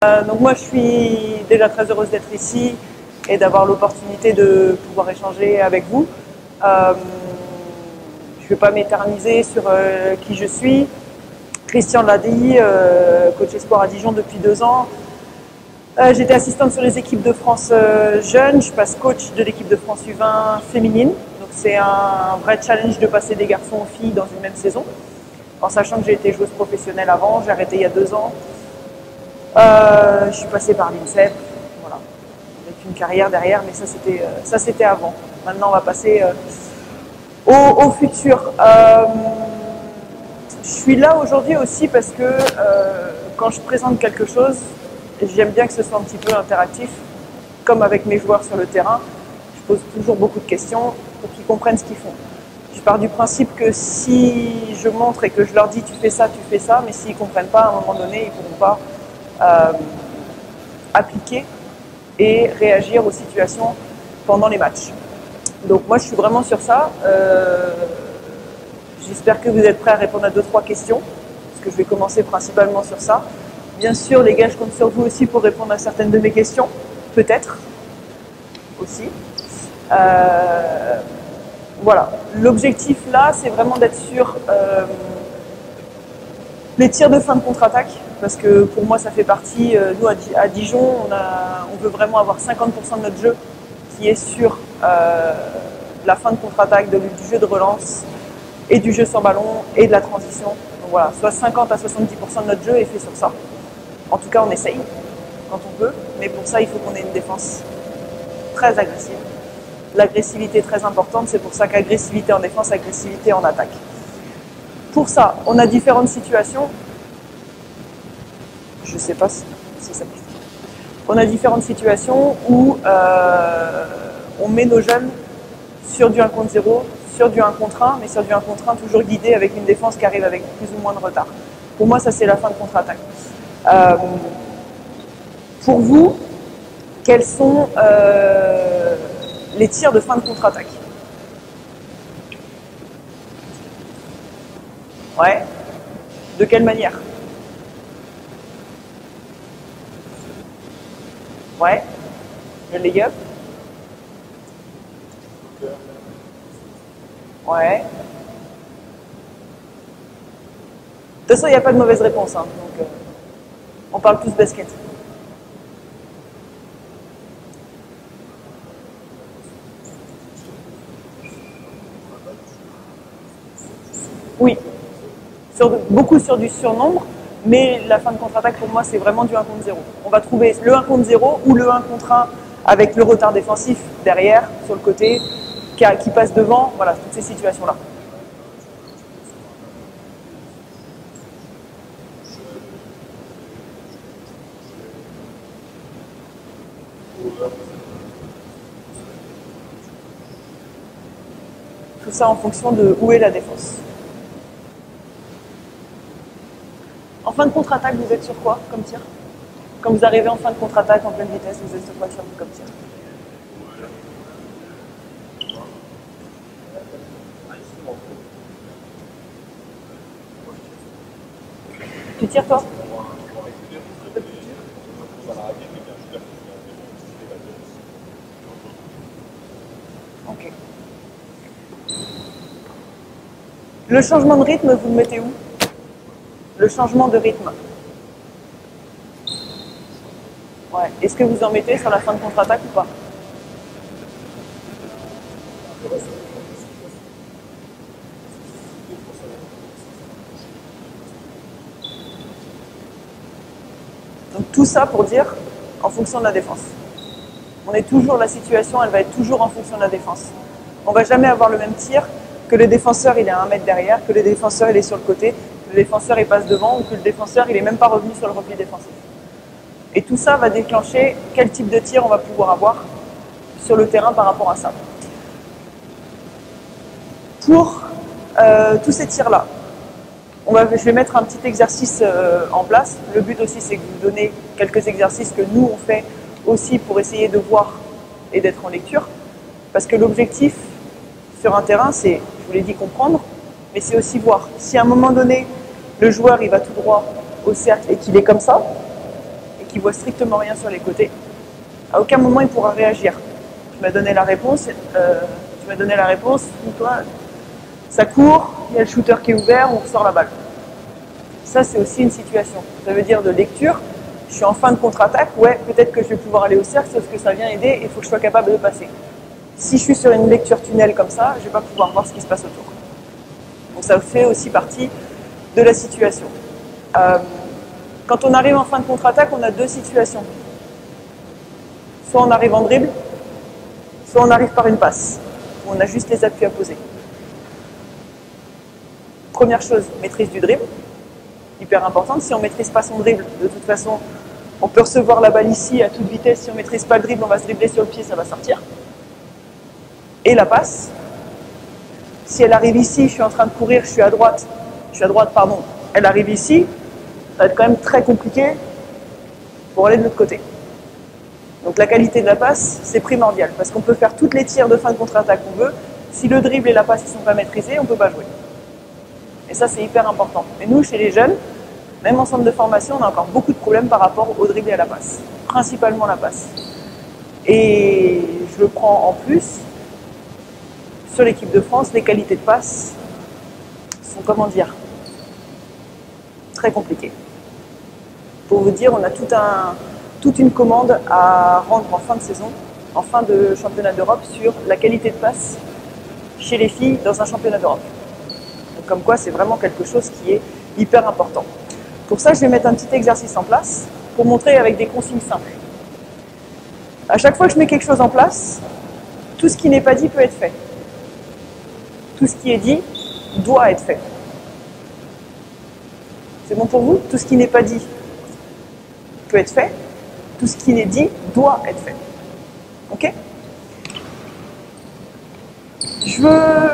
Donc moi je suis déjà très heureuse d'être ici et d'avoir l'opportunité de pouvoir échanger avec vous. Je ne vais pas m'éterniser sur qui je suis. Christian l'a dit, coach espoir à Dijon depuis 2 ans. J'étais assistante sur les équipes de France jeunes, je passe coach de l'équipe de France U20 féminine. Donc c'est un vrai challenge de passer des garçons aux filles dans une même saison. En sachant que j'ai été joueuse professionnelle avant, j'ai arrêté il y a 2 ans. Je suis passée par l'INSEP, voilà, avec une carrière derrière, mais ça c'était avant. Maintenant on va passer au futur. Je suis là aujourd'hui aussi parce que quand je présente quelque chose, j'aime bien que ce soit un petit peu interactif, comme avec mes joueurs sur le terrain. Je pose toujours beaucoup de questions pour qu'ils comprennent ce qu'ils font. Je pars du principe que si je montre et que je leur dis tu fais ça, mais s'ils ne comprennent pas, à un moment donné, ils ne pourront pas appliquer et réagir aux situations pendant les matchs. Donc moi je suis vraiment sur ça. J'espère que vous êtes prêts à répondre à 2-3 questions, parce que je vais commencer principalement sur ça. Bien sûr les gars, je compte sur vous aussi pour répondre à certaines de mes questions, peut-être aussi. Voilà, l'objectif là c'est vraiment d'être sur les tirs de fin de contre-attaque, parce que pour moi ça fait partie, nous à Dijon, on veut vraiment avoir 50% de notre jeu qui est sur la fin de contre-attaque, du jeu de relance et du jeu sans ballon et de la transition. Donc voilà, soit 50 à 70% de notre jeu est fait sur ça. En tout cas on essaye quand on peut, mais pour ça il faut qu'on ait une défense très agressive. L'agressivité est très importante, c'est pour ça qu'agressivité en défense, agressivité en attaque. Pour ça, on a différentes situations. Je ne sais pas si ça peut. On a différentes situations où on met nos jeunes sur du 1 contre 0, sur du 1 contre 1, mais sur du 1 contre 1 toujours guidé avec une défense qui arrive avec plus ou moins de retard. Pour moi, ça c'est la fin de contre-attaque. Pour vous, quels sont les tirs de fin de contre-attaque? Ouais. De quelle manière? Ouais. Le leg-up. Ouais. De toute façon, il n'y a pas de mauvaise réponse, hein, donc on parle plus basket. Oui. Beaucoup sur du surnombre, mais la fin de contre-attaque pour moi c'est vraiment du 1 contre 0. On va trouver le 1 contre 0 ou le 1 contre 1 avec le retard défensif derrière, sur le côté, qui passe devant, voilà, toutes ces situations-là. Tout ça en fonction de où est la défense. En fin de contre-attaque, vous êtes sur quoi comme tir? Quand vous arrivez en fin de contre-attaque en pleine vitesse, vous êtes sur quoi comme tir? Tu tires toi? Ok. Le changement de rythme, vous le mettez où? Le changement de rythme. Ouais. Est-ce que vous en mettez sur la fin de contre-attaque ou pas? Donc tout ça pour dire en fonction de la défense. On est toujours, la situation, elle va être toujours en fonction de la défense. On ne va jamais avoir le même tir que le défenseur il est à 1 mètre derrière, que le défenseur il est sur le côté, que le défenseur il passe devant ou que le défenseur il n'est même pas revenu sur le repli défensif. Et tout ça va déclencher quel type de tir on va pouvoir avoir sur le terrain par rapport à ça. Pour tous ces tirs-là, je vais mettre un petit exercice en place. Le but aussi, c'est que vous donnez quelques exercices que nous, on fait aussi pour essayer de voir et d'être en lecture. Parce que l'objectif sur un terrain, c'est, je vous l'ai dit, comprendre, mais c'est aussi voir. Si à un moment donné, le joueur il va tout droit au cercle et qu'il est comme ça, et qui voit strictement rien sur les côtés. À aucun moment il pourra réagir. Tu m'as donné la réponse, toi, ça court, il y a le shooter qui est ouvert, on ressort la balle. Ça, c'est aussi une situation. Ça veut dire de lecture, je suis en fin de contre-attaque, ouais, peut-être que je vais pouvoir aller au cercle, sauf que ça vient aider et il faut que je sois capable de passer. Si je suis sur une lecture tunnel comme ça, je ne vais pas pouvoir voir ce qui se passe autour. Donc ça fait aussi partie de la situation. Quand on arrive en fin de contre-attaque, on a deux situations. Soit on arrive en dribble, soit on arrive par une passe, où on a juste les appuis à poser. Première chose, maîtrise du dribble, hyper importante. Si on ne maîtrise pas son dribble, de toute façon, on peut recevoir la balle ici à toute vitesse. Si on ne maîtrise pas le dribble, on va se dribbler sur le pied, ça va sortir. Et la passe. Si elle arrive ici, je suis en train de courir, je suis à droite, elle arrive ici, ça va être quand même très compliqué pour aller de l'autre côté. Donc la qualité de la passe, c'est primordial, parce qu'on peut faire toutes les tirs de fin de contre-attaque qu'on veut. Si le dribble et la passe ne sont pas maîtrisés, on ne peut pas jouer. Et ça, c'est hyper important. Et nous, chez les jeunes, même en centre de formation, on a encore beaucoup de problèmes par rapport au dribble et à la passe. Principalement la passe. Et je le prends en plus, sur l'équipe de France, les qualités de passe sont, très compliquées. Pour vous dire, on a toute une commande à rendre en fin de saison, en fin de championnat d'Europe, sur la qualité de passe chez les filles dans un championnat d'Europe. Donc, comme quoi, c'est vraiment quelque chose qui est hyper important. Pour ça, je vais mettre un petit exercice en place pour montrer avec des consignes simples. À chaque fois que je mets quelque chose en place, tout ce qui n'est pas dit peut être fait. Tout ce qui est dit doit être fait. C'est bon pour vous? Tout ce qui n'est pas dit peut être fait. Tout ce qui n'est dit doit être fait. Ok? Je veux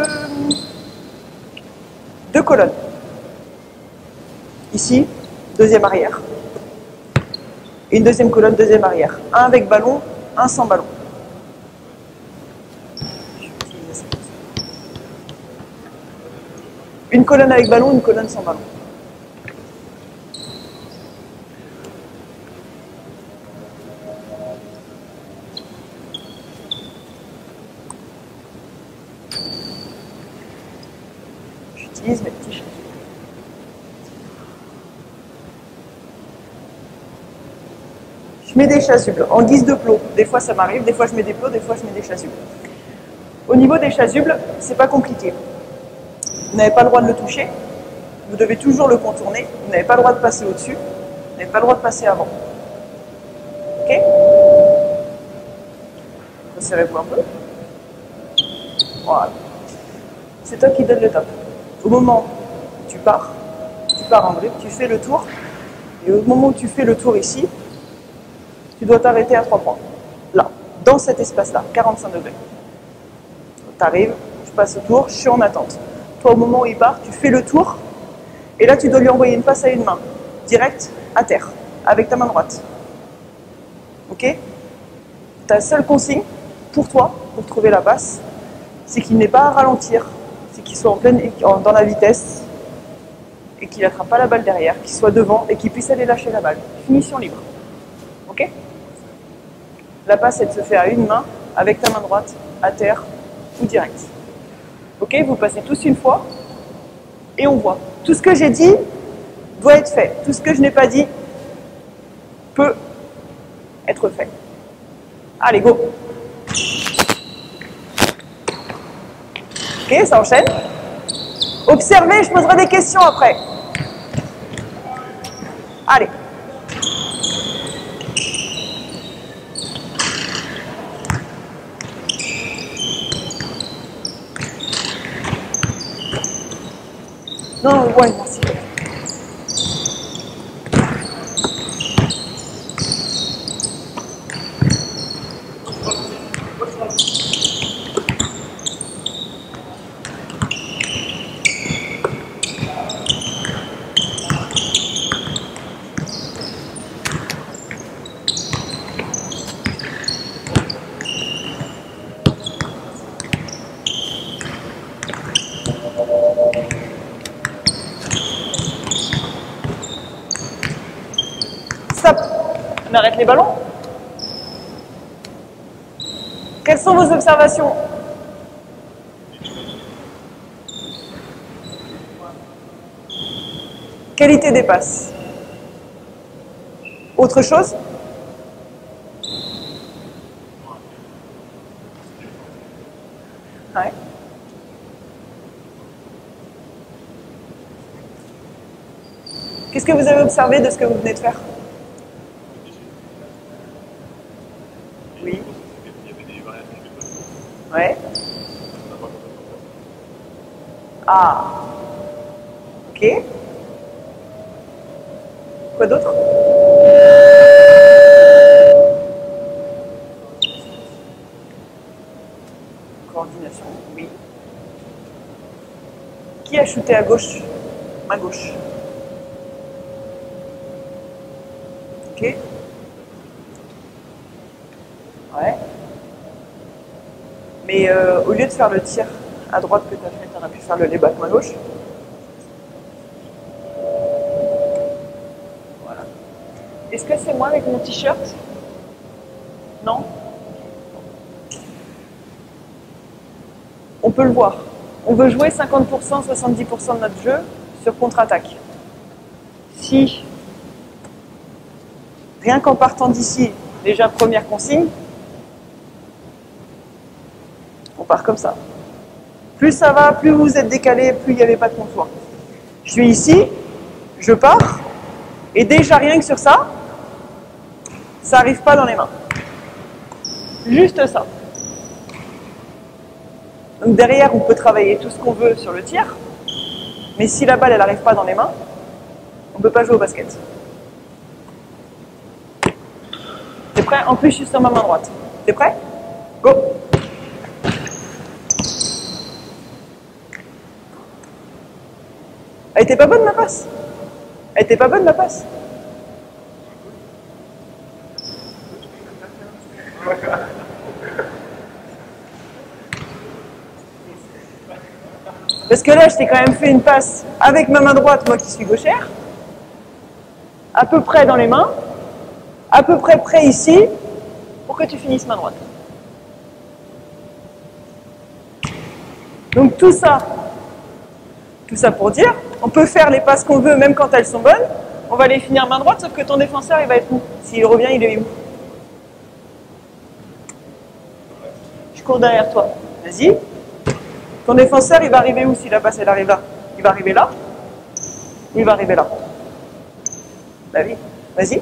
2 colonnes. Ici, deuxième arrière. Et une deuxième colonne, deuxième arrière. Un avec ballon, un sans ballon. Une colonne avec ballon, une colonne sans ballon. J'utilise mes petits chasubles. Je mets des chasubles en guise de plot. Des fois ça m'arrive, des fois je mets des plots, des fois je mets des chasubles. Au niveau des chasubles, c'est pas compliqué. Vous n'avez pas le droit de le toucher, vous devez toujours le contourner, vous n'avez pas le droit de passer au-dessus, vous n'avez pas le droit de passer avant. Ok? Resserrez-vous un peu. Voilà. C'est toi qui donne le top. Au moment où tu pars en dribble, tu fais le tour, et au moment où tu fais le tour ici, tu dois t'arrêter à 3 points. Là, dans cet espace-là, 45 degrés. Tu arrives, je passe au tour, je suis en attente. Toi, au moment où il part, tu fais le tour, et là, tu dois lui envoyer une passe à une main, direct à terre, avec ta main droite. Ok? Ta seule consigne, pour toi, pour trouver la passe, c'est qu'il n'ait pas à ralentir, c'est qu'il soit dans la vitesse, et qu'il n'attrape pas la balle derrière, qu'il soit devant, et qu'il puisse aller lâcher la balle. Finition libre. Ok? La passe, elle se fait à une main, avec ta main droite, à terre, ou direct. Ok, vous passez tous une fois et on voit. Tout ce que j'ai dit doit être fait. Tout ce que je n'ai pas dit peut être fait. Allez, go. Ok, ça enchaîne. Observez, je poserai des questions après. Allez. Non, ouais, merci. arrête les ballons. Quelles sont vos observations? Qualité des passes. Autre chose? Ouais. Qu'est-ce que vous avez observé de ce que vous venez de faire? Oui. Ouais. Ah. Ok. Quoi d'autre? Coordination, oui. Qui a shooté à gauche? Main gauche. Ok. Ouais. Mais au lieu de faire le tir à droite que tu as fait, tu aurais pu faire le layback main gauche. Voilà. Est-ce que c'est moi avec mon t-shirt? Non? On peut le voir. On veut jouer 50%, 70% de notre jeu sur contre-attaque. Si, rien qu'en partant d'ici, déjà première consigne, on part comme ça. Plus ça va, plus vous êtes décalé, plus il n'y avait pas de comptoir. Je suis ici, je pars, et déjà rien que sur ça, ça n'arrive pas dans les mains. Juste ça. Donc derrière, on peut travailler tout ce qu'on veut sur le tir, mais si la balle, elle n'arrive pas dans les mains, on ne peut pas jouer au basket. T'es prêt? En plus, je suis sur ma main droite. T'es prêt? Go! Elle était pas bonne, ma passe? Elle était pas bonne, ma passe? Parce que là, je t'ai quand même fait une passe avec ma main droite, moi qui suis gauchère, à peu près dans les mains, à peu près ici, pour que tu finisses main droite. Donc tout ça pour dire, on peut faire les passes qu'on veut, même quand elles sont bonnes, on va les finir main droite, sauf que ton défenseur, il va être où? S'il revient, il est où? Je cours derrière toi. Vas-y. Ton défenseur, il va arriver où si la passe, elle arrive là? Il va arriver là? Ou il va arriver là? Bah oui. Vas-y.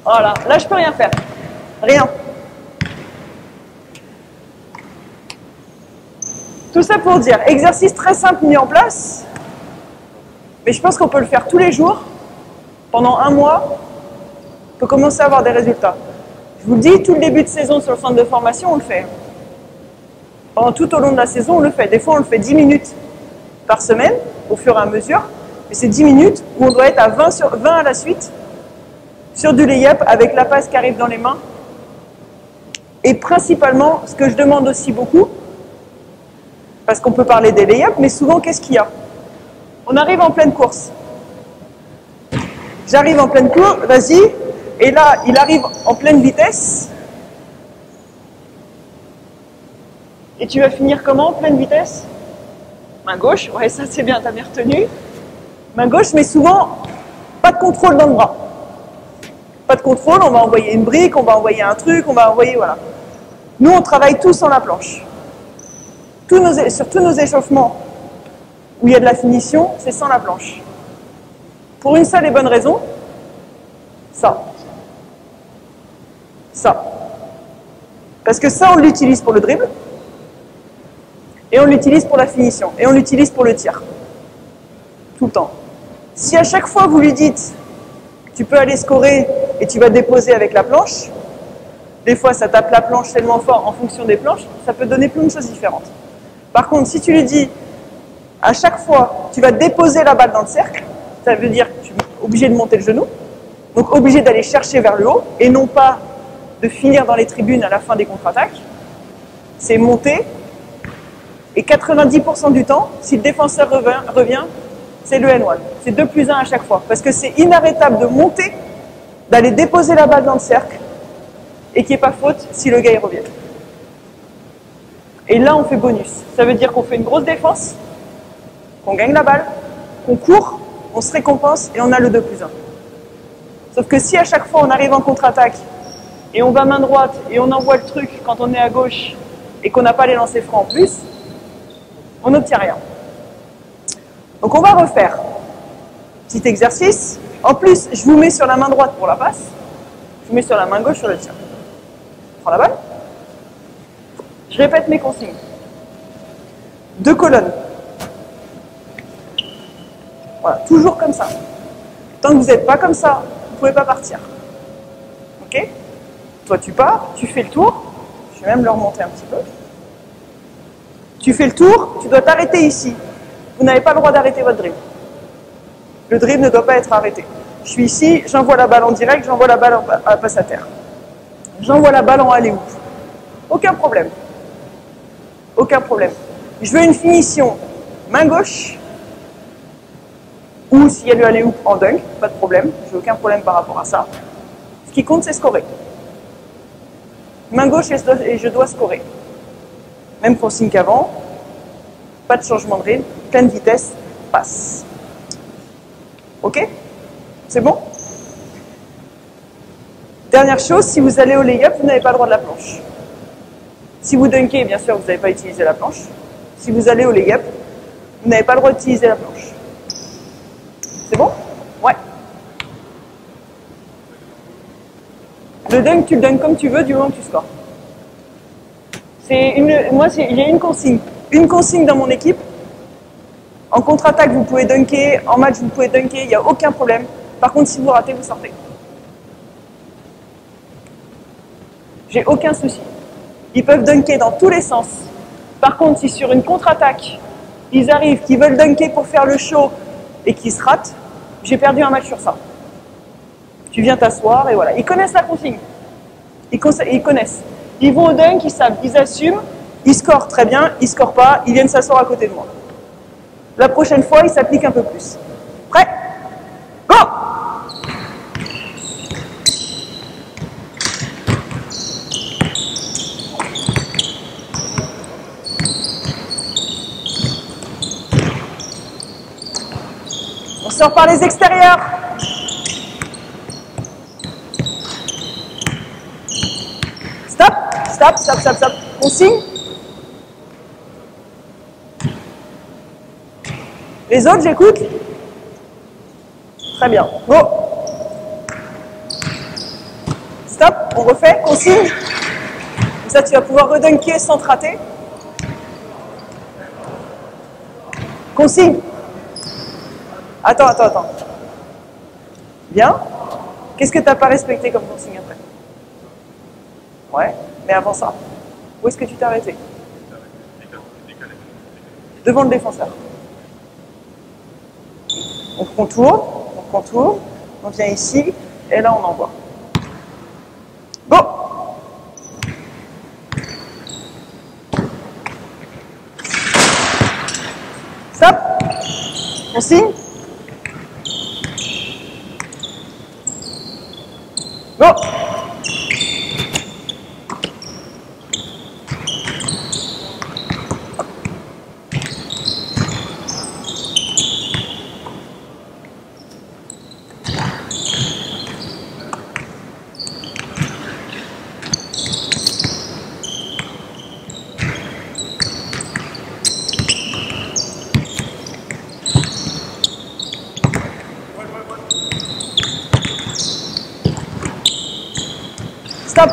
Voilà. Là, je peux rien faire. Rien. Tout ça pour dire, exercice très simple mis en place, mais je pense qu'on peut le faire tous les jours, pendant un mois, on peut commencer à avoir des résultats. Je vous le dis, tout le début de saison sur le centre de formation, on le fait. Pendant tout au long de la saison, on le fait. Des fois, on le fait 10 minutes par semaine, au fur et à mesure, mais c'est 10 minutes où on doit être à 20 à la suite, sur du lay-up, avec la passe qui arrive dans les mains. Et principalement, ce que je demande aussi beaucoup, parce qu'on peut parler des lay-up, mais souvent, qu'est-ce qu'il y a? On arrive en pleine course. J'arrive en pleine course, vas-y, et là, il arrive en pleine vitesse. Et tu vas finir comment, en pleine vitesse? Main gauche, ouais, ça c'est bien, t'as bien retenu. Main gauche, mais souvent, pas de contrôle dans le bras. Pas de contrôle, on va envoyer une brique, on va envoyer un truc, on va envoyer, voilà. Nous, on travaille tous sans la planche. Sur tous nos échauffements où il y a de la finition, c'est sans la planche. Pour une seule et bonne raison, ça. Parce que ça, on l'utilise pour le dribble, et on l'utilise pour la finition, et on l'utilise pour le tir. Tout le temps. Si à chaque fois vous lui dites, tu peux aller scorer et tu vas déposer avec la planche, des fois ça tape la planche tellement fort en fonction des planches, ça peut donner plein de choses différentes. Par contre, si tu lui dis, à chaque fois, tu vas déposer la balle dans le cercle, ça veut dire que tu es obligé de monter le genou, donc obligé d'aller chercher vers le haut, et non pas de finir dans les tribunes à la fin des contre-attaques. C'est monter, et 90% du temps, si le défenseur revient, c'est le N1. C'est 2+1 à chaque fois. Parce que c'est inarrêtable de monter, d'aller déposer la balle dans le cercle, et qu'il n'y ait pas faute si le gars y revient. Et là, on fait bonus. Ça veut dire qu'on fait une grosse défense, qu'on gagne la balle, qu'on court, on se récompense, et on a le 2+1. Sauf que si à chaque fois on arrive en contre-attaque, et on va main droite, et on envoie le truc quand on est à gauche, et qu'on n'a pas les lancers francs en plus, on n'obtient rien. Donc on va refaire. Petit exercice. En plus, je vous mets sur la main droite pour la passe. Je vous mets sur la main gauche sur le tir. Je prends la balle. Je répète mes consignes. 2 colonnes. Voilà, toujours comme ça. Tant que vous n'êtes pas comme ça, vous ne pouvez pas partir. Ok? Toi, tu pars, tu fais le tour. Je vais même le remonter un petit peu. Tu fais le tour, tu dois t'arrêter ici. Vous n'avez pas le droit d'arrêter votre dribble. Le dribble ne doit pas être arrêté. Je suis ici, j'envoie la balle en direct, j'envoie la balle en passe à terre. J'envoie la balle en alley-oop. Aucun problème. Aucun problème. Je veux une finition main gauche, ou s'il y a le alley-oop en dunk, pas de problème. J'ai aucun problème par rapport à ça. Ce qui compte, c'est scorer. Main gauche et je dois scorer. Même consigne qu'avant. Pas de changement de rythme, pleine vitesse, passe. Ok? C'est bon? Dernière chose, si vous allez au lay-up, vous n'avez pas le droit de la planche. Si vous dunkez, bien sûr, vous n'avez pas utilisé la planche. Si vous allez au lay-up, vous n'avez pas le droit d'utiliser la planche. C'est bon? Ouais. Le dunk, tu le dunks comme tu veux du moment que tu scores. Moi, il y a une consigne. Une consigne dans mon équipe. En contre-attaque, vous pouvez dunker. En match, vous pouvez dunker. Il n'y a aucun problème. Par contre, si vous ratez, vous sortez. J'ai aucun souci. Ils peuvent dunker dans tous les sens. Par contre, si sur une contre-attaque, ils arrivent, qu'ils veulent dunker pour faire le show et qu'ils se ratent, j'ai perdu un match sur ça. Tu viens t'asseoir et voilà. Ils connaissent la consigne. Ils connaissent. Ils vont au dunk, ils savent, ils assument, ils scorent très bien, ils scorent pas, ils viennent s'asseoir à côté de moi. La prochaine fois, ils s'appliquent un peu plus. Prêt? Go! On sort par les extérieurs. Stop, stop, stop, stop, stop. On signe. Les autres, j'écoute. Très bien. Go. Stop, on refait, on signe. Comme ça, tu vas pouvoir redunker sans te rater. Consigne. Attends. Bien. Qu'est-ce que tu n'as pas respecté comme consigne après? Ouais, mais avant ça, où est-ce que tu t'es arrêté? Devant le défenseur. On contourne, on vient ici, et là on envoie. Go! Stop! On signe? Go! Stop.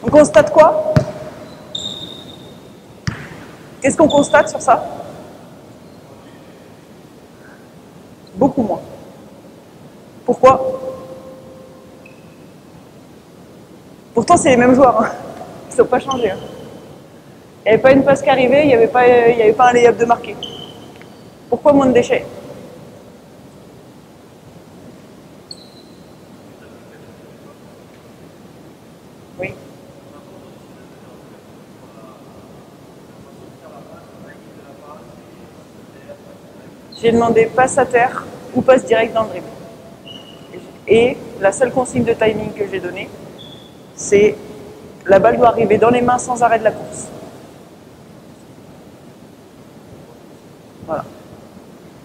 On constate quoi? Qu'est-ce qu'on constate sur ça? Beaucoup moins. Pourquoi? Pourtant, c'est les mêmes joueurs. Hein. Ils ne sont pas changés. Hein. Il n'y avait pas une passe qui arrivait, il n'y avait pas un lay-up de marqué. Pourquoi moins de déchets? Oui. J'ai demandé passe à terre ou passe direct dans le dribble. Et la seule consigne de timing que j'ai donnée, c'est la balle doit arriver dans les mains sans arrêt de la course. Voilà.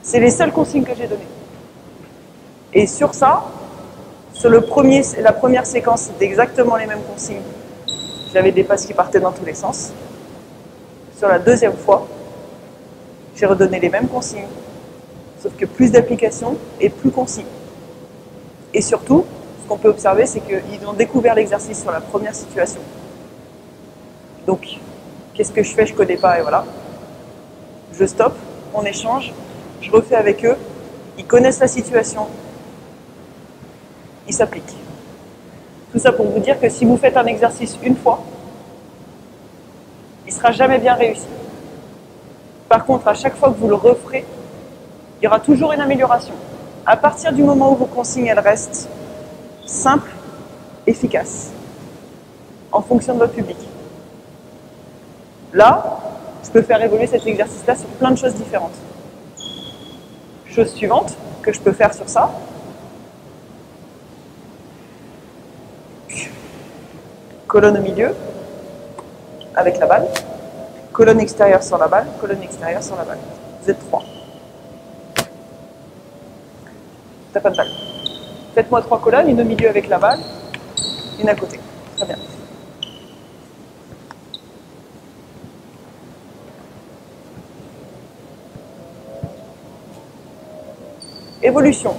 C'est les seules consignes que j'ai données. Et sur ça, sur la première séquence, c'était exactement les mêmes consignes. J'avais des passes qui partaient dans tous les sens. Sur la deuxième fois, j'ai redonné les mêmes consignes, sauf que plus d'applications et plus concis. Et surtout, ce qu'on peut observer, c'est qu'ils ont découvert l'exercice sur la première situation. Donc, qu'est-ce que je fais? Je ne connais pas, et voilà. Je stoppe, on échange, je refais avec eux, ils connaissent la situation, ils s'appliquent. Tout ça pour vous dire que si vous faites un exercice une fois, il ne sera jamais bien réussi. Par contre, à chaque fois que vous le referez, il y aura toujours une amélioration. À partir du moment où vos consignes elles restent simples, efficaces, en fonction de votre public. Là, je peux faire évoluer cet exercice-là sur plein de choses différentes. Chose suivante que je peux faire sur ça. Colonne au milieu, avec la balle. Colonne extérieure sur la balle, colonne extérieure sur la balle. Vous êtes 3. T'as pas de balle. Faites-moi 3 colonnes, une au milieu avec la balle, une à côté. Très bien. Évolution.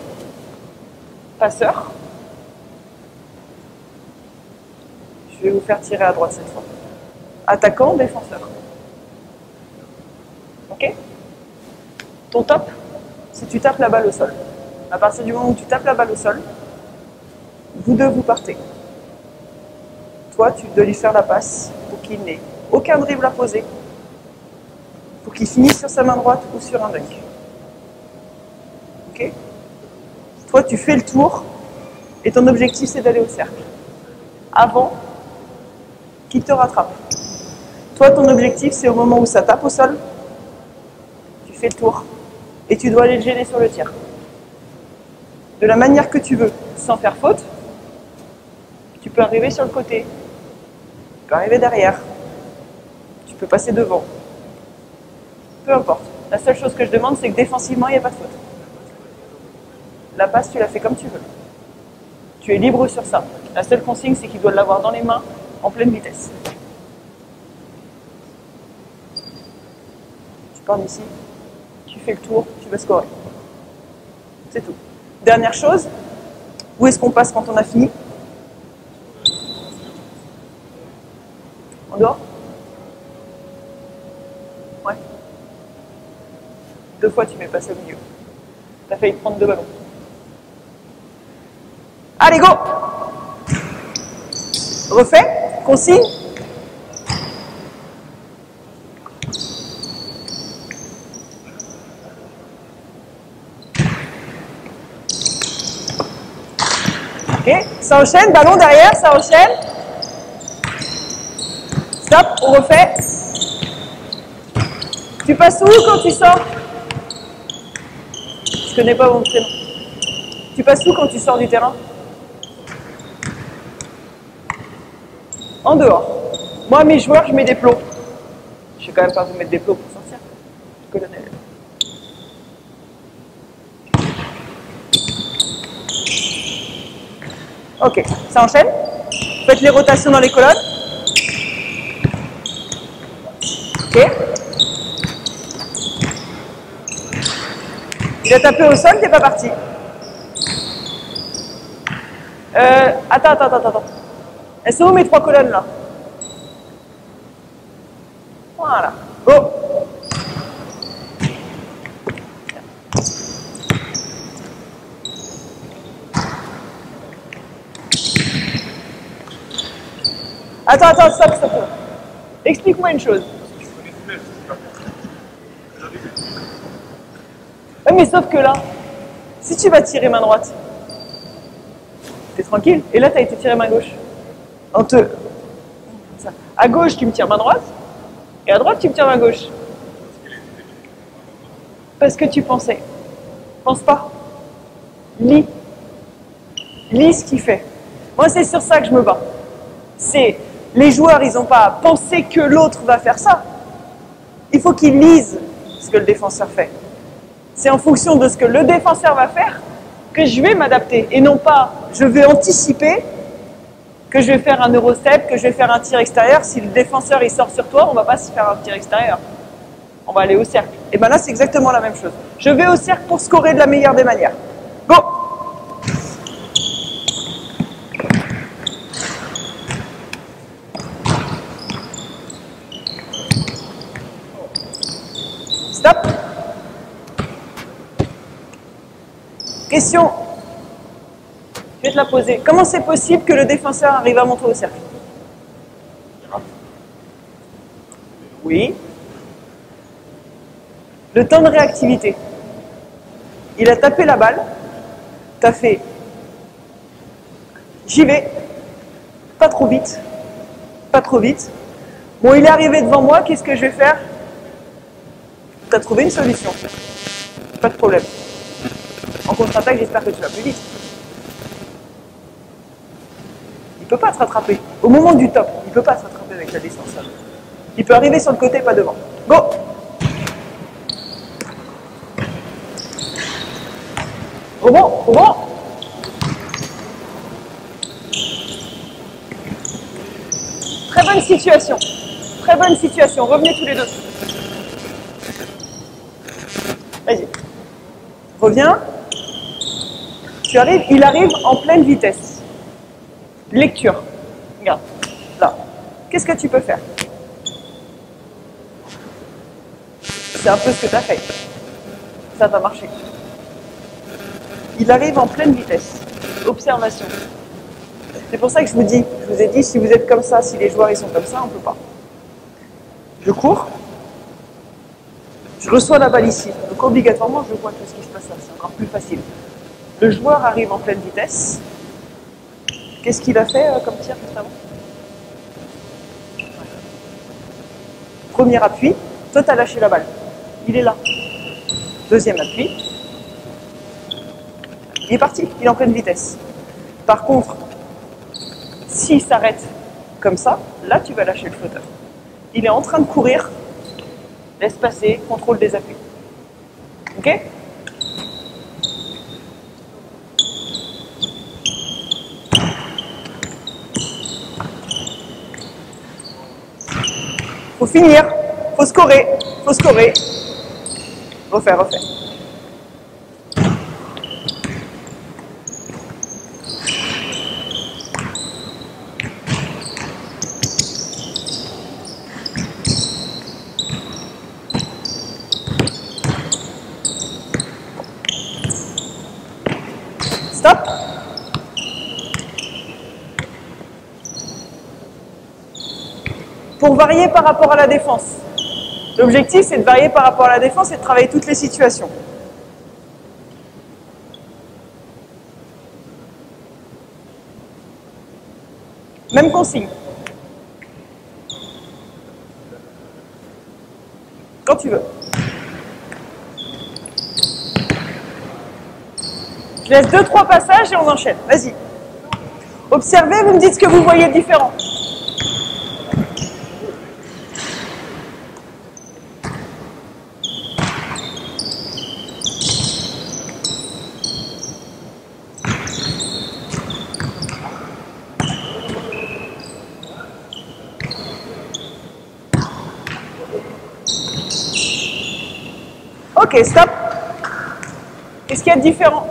Passeur. Je vais vous faire tirer à droite cette fois. Attaquant, défenseur. Ok? Ton top, c'est tu tapes la balle au sol. À partir du moment où tu tapes la balle au sol, vous deux, vous partez. Toi, tu dois lui faire la passe pour qu'il n'ait aucun dribble à poser, pour qu'il finisse sur sa main droite ou sur un dunk. Ok? Toi, tu fais le tour et ton objectif, c'est d'aller au cercle. Avant qu'il te rattrape. Toi, ton objectif, c'est au moment où ça tape au sol, tu fais le tour et tu dois aller le gêner sur le tir. De la manière que tu veux, sans faire faute, tu peux arriver sur le côté, tu peux arriver derrière, tu peux passer devant. Peu importe. La seule chose que je demande, c'est que défensivement, il n'y a pas de faute. La passe, tu la fais comme tu veux. Tu es libre sur ça. La seule consigne, c'est qu'il doit l'avoir dans les mains en pleine vitesse. Tu pars d'ici, tu fais le tour, tu vas scorer. C'est tout. Dernière chose, où est-ce qu'on passe quand on a fini? En dehors? Ouais. 2 fois, tu mets passer au milieu. T'as failli te prendre 2 ballons. Allez, go! Refais, consigne. Ok, ça enchaîne, ballon derrière, ça enchaîne. Stop, on refait. Tu passes où quand tu sors? Je connais pas mon prénom. Tu passes où quand tu sors du terrain? En dehors. Moi, mes joueurs, je mets des plots. Je vais quand même pas vous mettre des plots pour sortir. Colonel. Ok, ça enchaîne. Faites les rotations dans les colonnes. Ok. Il a tapé au sol, t'es pas parti. Attends. Elles sont où mes 3 colonnes là? Voilà. Go. Attends, stop. Explique-moi une chose. Ouais, mais sauf que là, si tu vas tirer main droite, t'es tranquille. Et là, t'as été tiré main gauche. À gauche, tu me tires main droite. Et à droite, tu me tires main gauche. Parce que tu pensais. Pense pas. Lis. Lis ce qu'il fait. Moi, c'est sur ça que je me bats. C'est les joueurs, ils n'ont pas à penser que l'autre va faire ça. Il faut qu'ils lisent ce que le défenseur fait. C'est en fonction de ce que le défenseur va faire que je vais m'adapter. Et non pas, je vais anticiper que je vais faire un eurostep, que je vais faire un tir extérieur. Si le défenseur il sort sur toi, on ne va pas se faire un tir extérieur. On va aller au cercle. Et bien là, c'est exactement la même chose. Je vais au cercle pour scorer de la meilleure des manières. Go! Stop! Question. Je vais te la poser. Comment c'est possible que le défenseur arrive à monter au cercle? Oui. Le temps de réactivité. Il a tapé la balle. T'as fait. J'y vais. Pas trop vite. Pas trop vite. Bon, il est arrivé devant moi. Qu'est-ce que je vais faire? T'as trouvé une solution. Pas de problème. En contre-attaque, j'espère que tu vas plus vite. Il peut pas te rattraper. Au moment du top, il peut pas te rattraper avec la distance. Il peut arriver sur le côté, pas devant. Go! Rebond, rebond. Très bonne situation. Très bonne situation. Revenez tous les deux. Vas-y. Reviens. Tu arrives, il arrive en pleine vitesse. Lecture. Regarde. Là. Qu'est-ce que tu peux faire? C'est un peu ce que tu as fait. Ça va marcher. Il arrive en pleine vitesse. Observation. C'est pour ça que je vous ai dit, si vous êtes comme ça, si les joueurs ils sont comme ça, on ne peut pas. Je cours. Je reçois la balle ici. Donc obligatoirement, je vois tout ce qui se passe là. C'est encore plus facile. Le joueur arrive en pleine vitesse. Qu'est-ce qu'il a fait comme tir juste avant? Premier appui. Toi, tu as lâché la balle. Il est là. Deuxième appui. Il est parti. Il est en pleine vitesse. Par contre, s'il s'arrête comme ça, là, tu vas lâcher le flotteur. Il est en train de courir. Laisse passer. Contrôle des appuis. OK? Faut finir, faut scorer, faut scorer. Refaire, refaire. Stop. Pour varier par rapport à la défense. L'objectif, c'est de varier par rapport à la défense et de travailler toutes les situations. Même consigne. Quand tu veux. Je laisse 2-3 passages et on enchaîne. Vas-y. Observez, vous me dites ce que vous voyez de différent. Ok, stop. Qu'est-ce qu'il y a de différent?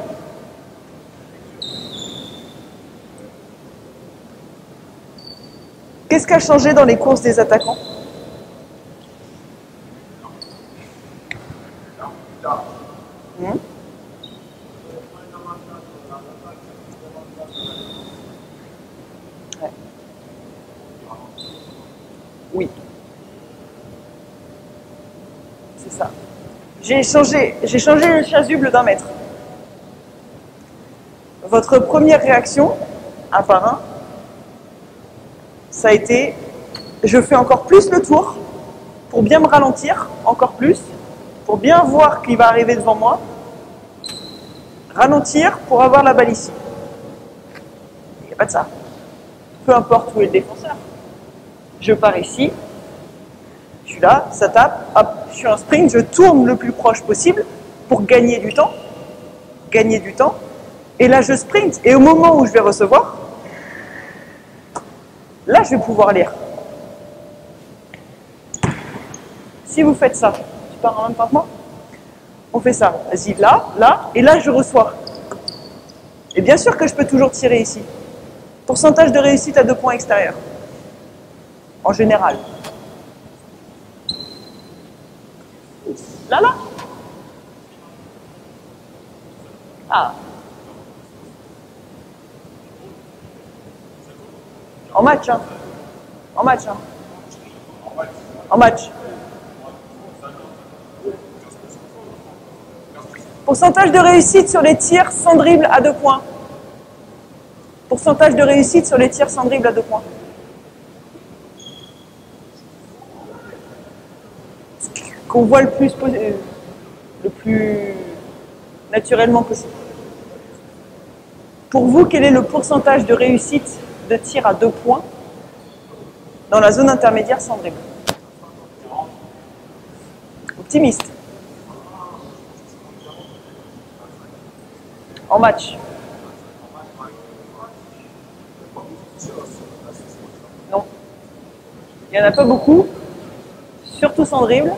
Qu'est-ce qui a changé dans les courses des attaquants? Ouais. Oui. C'est ça. J'ai changé le chasuble d'1 mètre. Votre première réaction, un par un, ça a été, je fais encore plus le tour pour bien me ralentir, encore plus, pour bien voir qu'il va arriver devant moi, ralentir pour avoir la balle ici. Il n'y a pas de ça. Peu importe où est le défenseur. Je pars ici, je suis là, ça tape, hop, je suis en sprint, je tourne le plus proche possible pour gagner du temps. Et là je sprint, et au moment où je vais recevoir, là je vais pouvoir lire. Si vous faites ça, tu pars en même temps que moi? On fait ça, vas-y, là, et là je reçois. Et bien sûr que je peux toujours tirer ici. Pourcentage de réussite à 2 points extérieurs. En général. Là. Ah. En match, hein. En match, hein. En match. Pourcentage de réussite sur les tirs sans dribble à 2 points. Pourcentage de réussite sur les tirs sans dribble à 2 points. Qu'on voit le plus naturellement possible. Pour vous, quel est le pourcentage de réussite de tir à 2 points dans la zone intermédiaire sans dribble? Optimiste. En match. Non. Il n'y en a pas beaucoup, surtout sans dribble.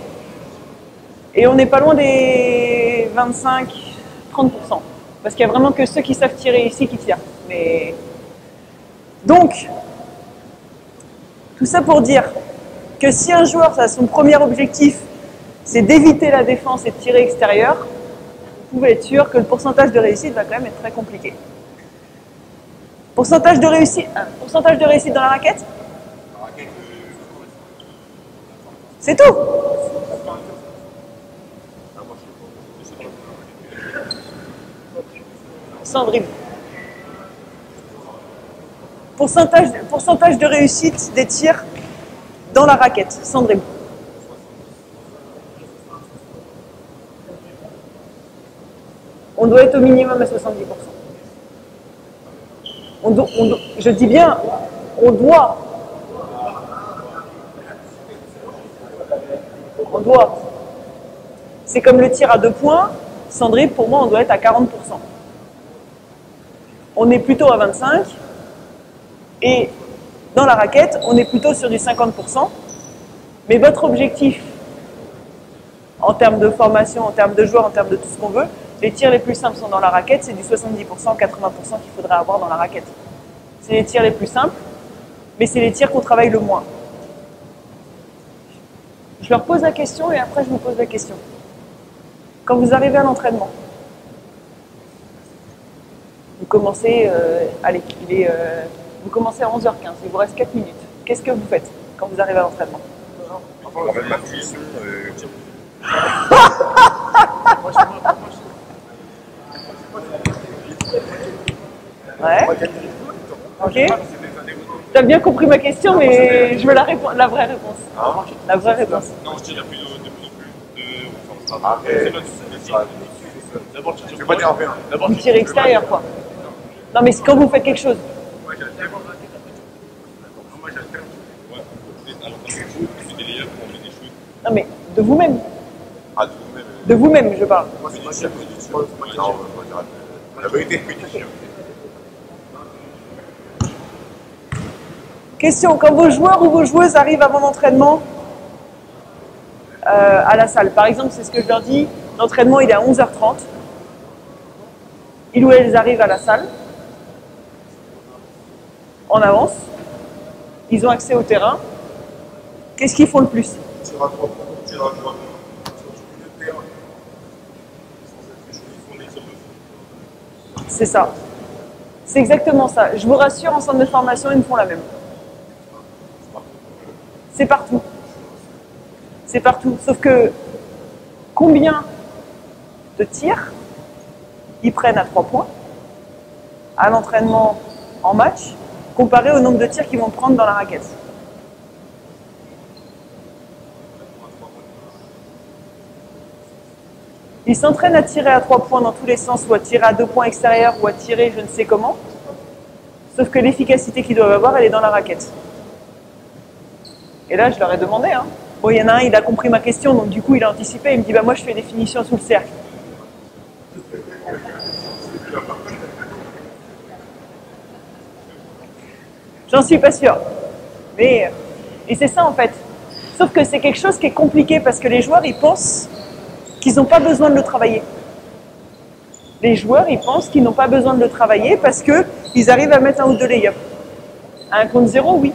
Et on n'est pas loin des 25-30%. Parce qu'il n'y a vraiment que ceux qui savent tirer ici qui tirent. Mais... Donc, tout ça pour dire que si un joueur, son premier objectif, c'est d'éviter la défense et de tirer extérieur, vous pouvez être sûr que le pourcentage de réussite va quand même être très compliqué. Pourcentage de réussite dans la raquette? C'est tout. Sans dribble. Pourcentage de réussite des tirs dans la raquette, sans dribble. On doit être au minimum à 70%. Je dis bien, on doit. C'est comme le tir à 2 points, sans dribble, pour moi, on doit être à 40%. On est plutôt à 25%, et dans la raquette, on est plutôt sur du 50%. Mais votre objectif, en termes de formation, en termes de joueurs, en termes de tout ce qu'on veut, les tirs les plus simples sont dans la raquette, c'est du 70%, 80% qu'il faudrait avoir dans la raquette. C'est les tirs les plus simples, mais c'est les tirs qu'on travaille le moins. Je leur pose la question et après je vous pose la question. Quand vous arrivez à l'entraînement, vous commencez, vous commencez à 11h15, il vous reste 4 minutes. Qu'est-ce que vous faites quand vous arrivez à l'entraînement? Ma position, Ouais. Ok. T'as bien compris ma question, mais je veux la vraie réponse. La vraie réponse. non, je dis la plus de D'abord, tu tires pas dire rien. Vous tirez extérieur, quoi. Non, mais c'est quand vous faites quelque chose. Moi, j'alterne. Ouais. Alors, quand je joue, je fais des layups, on met des shoots. Non, mais de vous-même. Ah, de vous-même. De vous-même, je parle. Moi, c'est la vérité est punition. Question, quand vos joueurs ou vos joueuses arrivent avant l'entraînement à la salle, par exemple, c'est ce que je leur dis, l'entraînement il est à 11h30, ils ou elles arrivent à la salle, en avance, ils ont accès au terrain, qu'est-ce qu'ils font le plus? C'est ça. C'est exactement ça. Je vous rassure, en centre de formation, ils me font la même. C'est partout. C'est partout. Sauf que combien de tirs ils prennent à 3 points à l'entraînement en match comparé au nombre de tirs qu'ils vont prendre dans la raquette? Il s'entraîne à tirer à 3 points dans tous les sens, ou à tirer à 2 points extérieurs, ou à tirer je ne sais comment. Sauf que l'efficacité qu'ils doivent avoir, elle est dans la raquette. Et là, je leur ai demandé. Hein. Bon, il y en a un, il a compris ma question, donc du coup, il a anticipé. Il me dit, bah moi, je fais des finitions sous le cercle. J'en suis pas sûre. Mais, et c'est ça, en fait. Sauf que c'est quelque chose qui est compliqué, parce que les joueurs, ils pensent qu'ils n'ont pas besoin de le travailler. Les joueurs, ils pensent qu'ils n'ont pas besoin de le travailler parce qu'ils arrivent à mettre un ou deux lay-ups. À 1 contre 0, oui.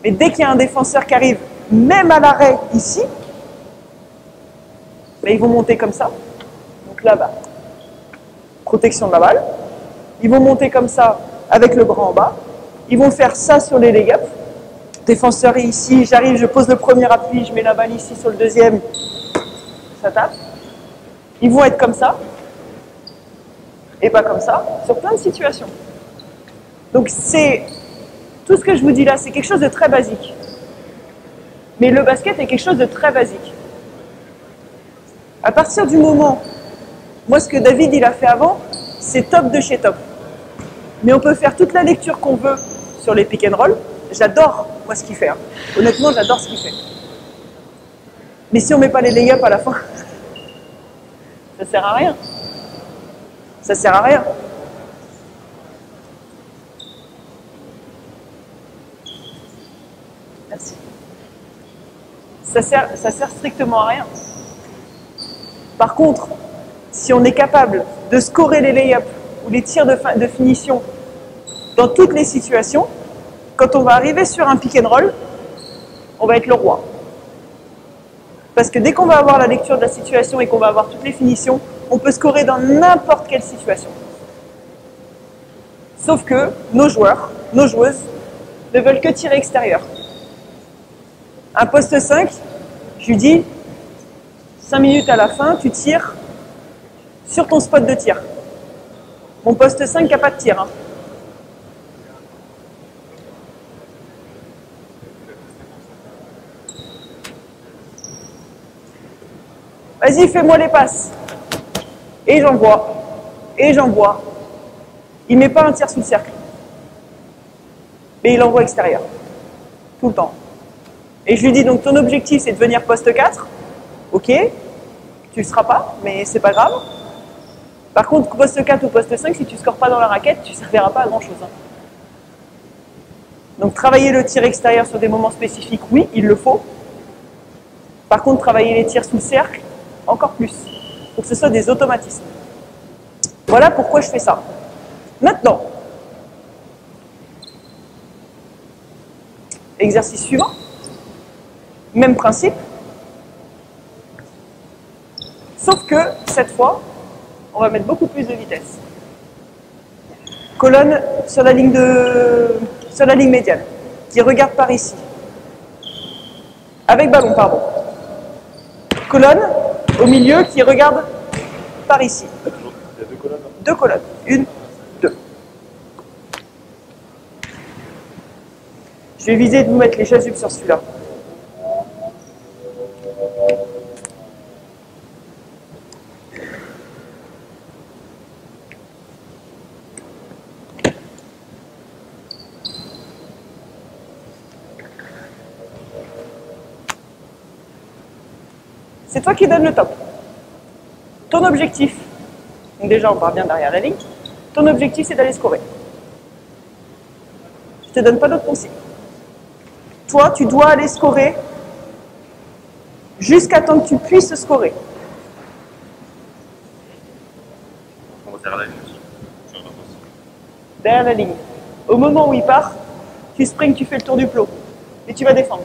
Mais dès qu'il y a un défenseur qui arrive, même à l'arrêt ici, ben ils vont monter comme ça. Donc là-bas, protection de la balle. Ils vont monter comme ça avec le bras en bas. Ils vont faire ça sur les lay-ups. Défenseur est ici, j'arrive, je pose le premier appui, je mets la balle ici sur le deuxième. Ça tape. Ils vont être comme ça, et pas comme ça, sur plein de situations. Donc c'est, tout ce que je vous dis là, c'est quelque chose de très basique. Mais le basket est quelque chose de très basique. À partir du moment, moi ce que David il a fait avant, c'est top de chez top. Mais on peut faire toute la lecture qu'on veut sur les pick and roll. J'adore, moi, ce qu'il fait. Hein. Honnêtement, j'adore ce qu'il fait. Mais si on met pas les lay-ups à la fin, ça sert à rien. Ça sert à rien. Merci. Ça sert strictement à rien. Par contre, si on est capable de scorer les lay-ups ou les tirs de finition dans toutes les situations, quand on va arriver sur un pick and roll, on va être le roi. Parce que dès qu'on va avoir la lecture de la situation et qu'on va avoir toutes les finitions, on peut scorer dans n'importe quelle situation. Sauf que nos joueurs, nos joueuses, ne veulent que tirer extérieur. Un poste 5, je lui dis, 5 minutes à la fin, tu tires sur ton spot de tir. Mon poste 5 n'a pas de tir. Hein. Vas-y, fais-moi les passes. Et j'envoie. Et j'envoie. Il ne met pas un tir sous le cercle. Mais il envoie extérieur. Tout le temps. Et je lui dis, donc ton objectif, c'est de venir poste 4. Ok. Tu ne le seras pas, mais c'est pas grave. Par contre, poste 4 ou poste 5, si tu ne scores pas dans la raquette, tu ne serviras pas à grand-chose. Hein. Donc travailler le tir extérieur sur des moments spécifiques, oui, il le faut. Par contre, travailler les tirs sous le cercle, encore plus. Il faut que ce soit des automatismes. Voilà pourquoi je fais ça. Maintenant, exercice suivant, même principe, sauf que cette fois, on va mettre beaucoup plus de vitesse. Colonne sur la ligne médiane, qui regarde par ici. Avec ballon, pardon. Colonne au milieu qui regarde par ici. Il y a 2 colonnes. 2 colonnes. 1, 2. Je vais viser de vous mettre les chasubles sur celui-là. C'est toi qui donnes le top. Ton objectif, donc déjà on part bien derrière la ligne, ton objectif c'est d'aller scorer. Je ne te donne pas d'autres consignes. Toi, tu dois aller scorer jusqu'à temps que tu puisses scorer. On va faire la ligne aussi. Sur la passe. Derrière la ligne. Au moment où il part, tu springs, tu fais le tour du plot. Et tu vas défendre.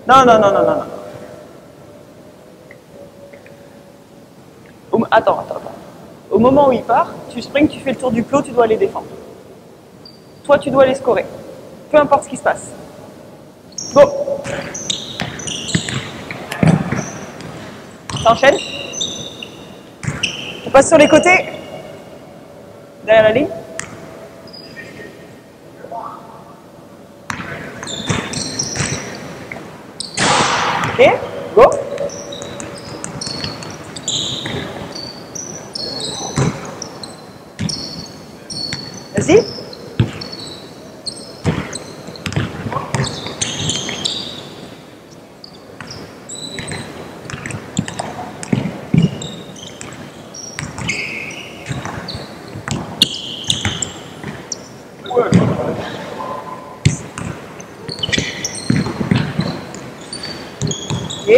Non, non, non, non, non, non. Attends. Au moment où il part, tu springs, tu fais le tour du plot, tu dois aller défendre. Toi, tu dois aller scorer. Peu importe ce qui se passe. Go. T'enchaînes. On passe sur les côtés. Derrière la ligne. Ok, go. Vas-y. Ok.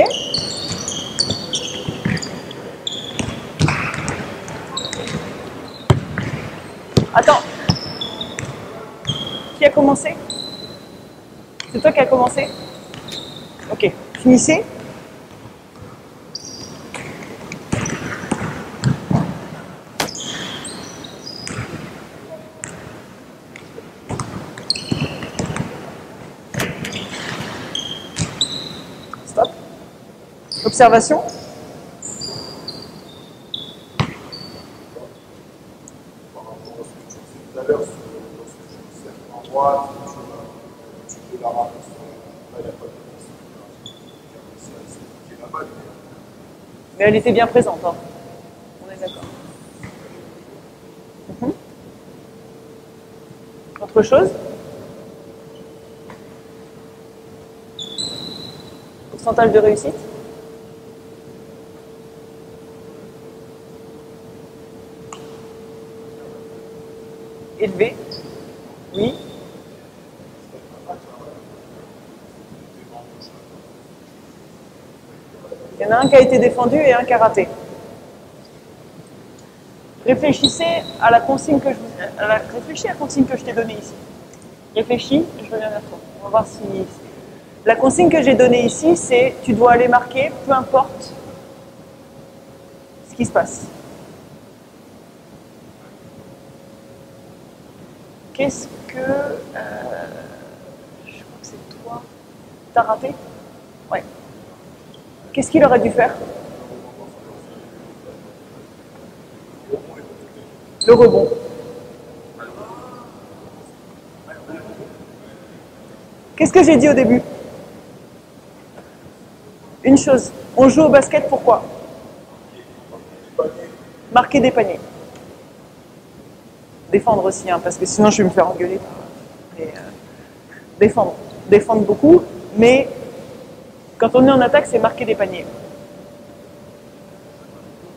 Attends. Qui a commencé? C'est toi qui as commencé? Ok. Finissez. Stop. Observation. Par rapport à ce que tu disais tout à l'heure, lorsque tu disais en droite, tu fais la rame, là, il n'y a pas de c'est la balle. Mais elle était bien présente, hein. On est d'accord. Autre chose? Pourcentage de réussite? Élevé? Oui. Il y en a un qui a été défendu et un qui a raté. Réfléchissez à la consigne que réfléchis à la consigne que je t'ai donnée ici. Réfléchis, je reviens vers toi. On va voir si... La consigne que j'ai donnée ici, c'est tu dois aller marquer, peu importe ce qui se passe. Qu'est-ce que... je crois que c'est toi. T'as raté? Ouais. Qu'est-ce qu'il aurait dû faire? Le rebond. Qu'est-ce que j'ai dit au début? Une chose, on joue au basket pourquoi? Marquer des paniers. Défendre aussi, hein, parce que sinon je vais me faire engueuler. Mais, défendre. Défendre beaucoup, mais quand on est en attaque, c'est marquer des paniers.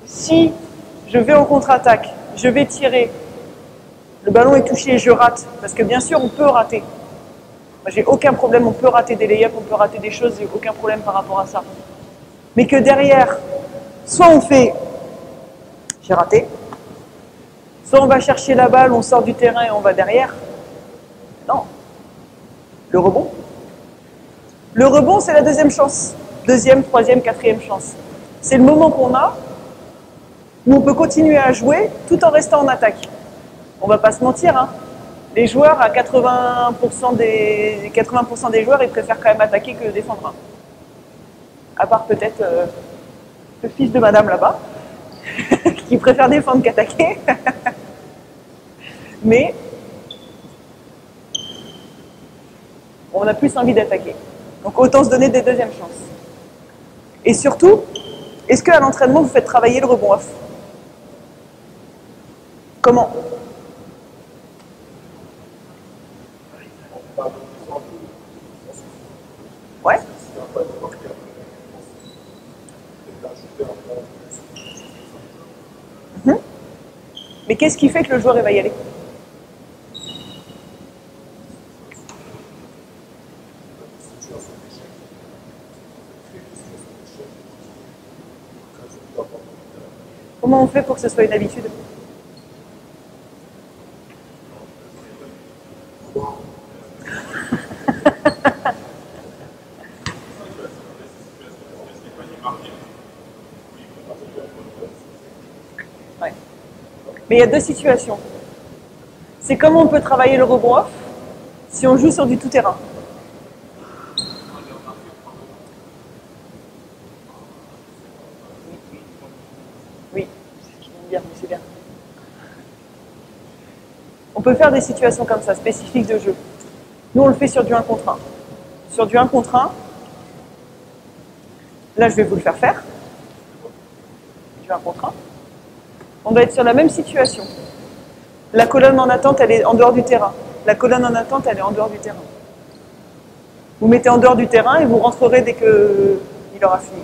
Si je vais en contre-attaque, je vais tirer, le ballon est touché et je rate, parce que bien sûr on peut rater. Moi j'ai aucun problème, on peut rater des lay-ups, on peut rater des choses, j'ai aucun problème par rapport à ça. Mais que derrière, soit on fait, j'ai raté, soit on va chercher la balle, on sort du terrain et on va derrière. Non. Le rebond. Le rebond, c'est la deuxième chance. Deuxième, troisième, quatrième chance. C'est le moment qu'on a où on peut continuer à jouer tout en restant en attaque. On va pas se mentir, hein. Les joueurs, à 80% des joueurs, ils préfèrent quand même attaquer que défendre. Hein. À part peut-être le fils de madame là-bas, qui préfère défendre qu'attaquer. Mais on a plus envie d'attaquer. Donc autant se donner des deuxièmes chances. Et surtout, est-ce qu'à l'entraînement, vous faites travailler le rebond off? Comment? Ouais. Mais qu'est-ce qui fait que le joueur va y aller? Comment on fait pour que ce soit une habitude? Ouais. Mais il y a deux situations. C'est comment on peut travailler le rebond off si on joue sur du tout-terrain. Oui, c'est ce qu'ils vont me dire, mais c'est bien. On peut faire des situations comme ça, spécifiques de jeu. Nous, on le fait sur du 1 contre 1. Sur du 1 contre 1, là, je vais vous le faire faire. Du 1 contre 1. On va être sur la même situation. La colonne en attente, elle est en dehors du terrain. La colonne en attente, elle est en dehors du terrain. Vous mettez en dehors du terrain et vous rentrerez dès qu'il aura fini.